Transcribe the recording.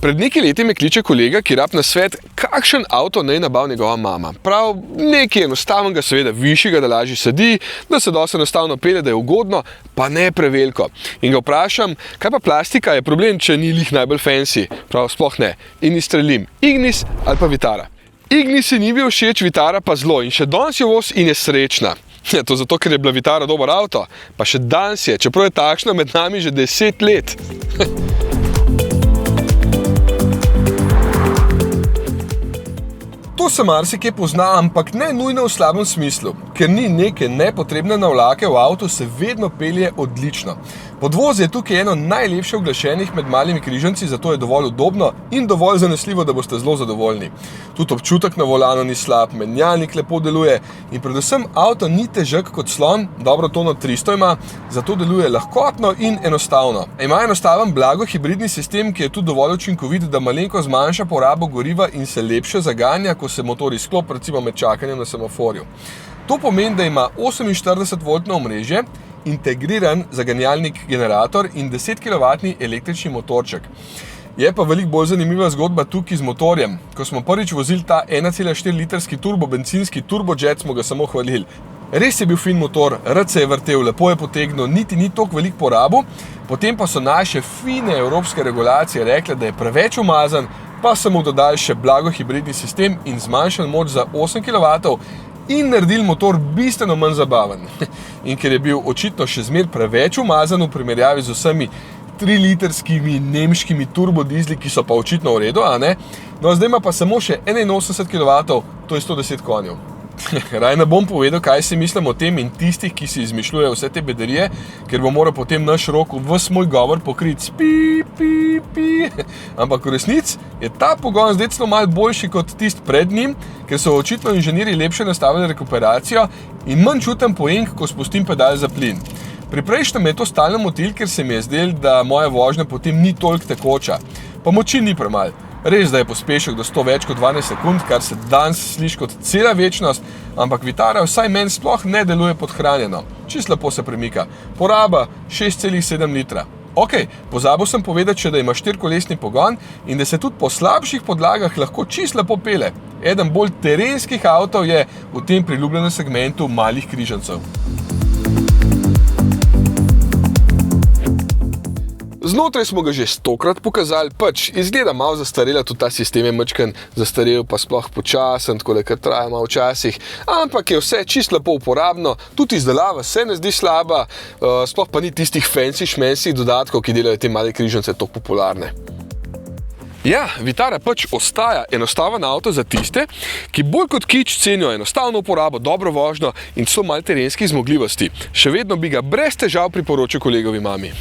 Pred nekaj leti me kliče kolega, ki rab na svet, kakšen avto naj nabavi njegova mama. Prav, nekaj enostavnega, seveda višjega, da lažje sedi, da se dosti enostavno pelje, da je ugodno, pa ne preveliko. In ga vprašam, kaj pa plastika, je problem, če ni lih najbolj fancy? Prav, sploh ne. In izstrelim, Ignis ali pa Vitara. Ignis se ni bil všeč, Vitara pa zelo in še danes jo voz in je srečna. To zato, ker je bila Vitara dober avto, pa še danes je, čeprav je takšna med nami že 10 let. To se marsikje pozna, ampak ne nujno v slabem smislu, ker ni neke nepotrebne navlake v avtu, se vedno pelje odlično. Podvoz je tukaj eno najlepše uglašenih med malimi križanci, zato je dovolj udobno in dovolj zanesljivo, da boste zelo zadovoljni. Tudi občutek na volanu ni slab, menjalnik lepo deluje in predvsem avto ni težek kot slon, dobro tono 300 ima, zato deluje lahkotno in enostavno. Ima enostaven blago hibridni sistem, ki je tudi dovolj učinkovit, da malenko zmanjša porabo goriva in se lepše zaganja, ko se motor izklop, recimo med čakanjem na semaforju. To pomeni, da ima 48-voltno omrežje, integriran zaganjalnik generator in 10-kilovatni električni motorček. Je pa veliko bolj zanimiva zgodba tukaj z motorjem. Ko smo prvič vozili ta 1,4 litrski bencinski turbojet, smo ga samo hvalili. Res je bil fin motor, rad se je vrtel, lepo je potegnil, niti ni toliko velik porabil, potem pa so naše fine evropske regulacije rekle, da je preveč umazan, pa so mu dodali še blago hibridni sistem in zmanjšali moč za 8 kW in naredili motor bistveno manj zabaven. In ker je bil očitno še zmer preveč umazan v primerjavi z vsemi 3-litrskimi nemškimi turbodizli, ki so pa očitno v redu, a ne? No, zdaj ima pa samo še 81 kW, to je 110 konjev. Raj ne bom povedal, kaj si mislim o tem in tistih, ki si izmišljujejo vse te bedarije, ker bo moral potem naš Rok ves moj govor pokriti pi. Ampak v resnici je ta pogon zdaj celo malo boljši kot tist pred njim, ker so očitno inženirji lepše nastavili rekuperacijo in manj čutem pojenk, ko spustim pedal za plin. Pri prejšnjem me je to stalno motil, ker se mi je zdel, da moja vožnja potem ni toliko tekoča. Pa moči ni premalj. Res, da je pospešek do 100 več kot 12 sekund, kar se danes sliši kot cela večnost, ampak Vitara vsaj meni sploh ne deluje podhranjeno. Čisto lepo se premika. Poraba 6,7 litra. Ok, pozabil sem povedati, da ima 4-kolesni pogon in da se tudi po slabših podlagah lahko čisto lepo pele. Eden bolj terenskih avtov je v tem priljubljenem segmentu malih križancev. Znotraj smo ga že 100-krat pokazali, pač izgleda malo zastarela, tudi ta sistem je majčkeno zastarel, pa sploh počasen, tako da kar traja malo včasih, ampak je vse čisto lepo uporabno, tudi izdelava se ne zdi slaba, sploh pa ni tistih fancy dodatkov, ki delajo te male križance tako popularne. Ja, Vitara pač ostaja enostaven avto za tiste, ki bolj kot kič cenijo enostavno uporabo, dobro vožnjo in celo malo terenskih zmogljivosti. Še vedno bi ga brez težav priporočil kolegovi mami.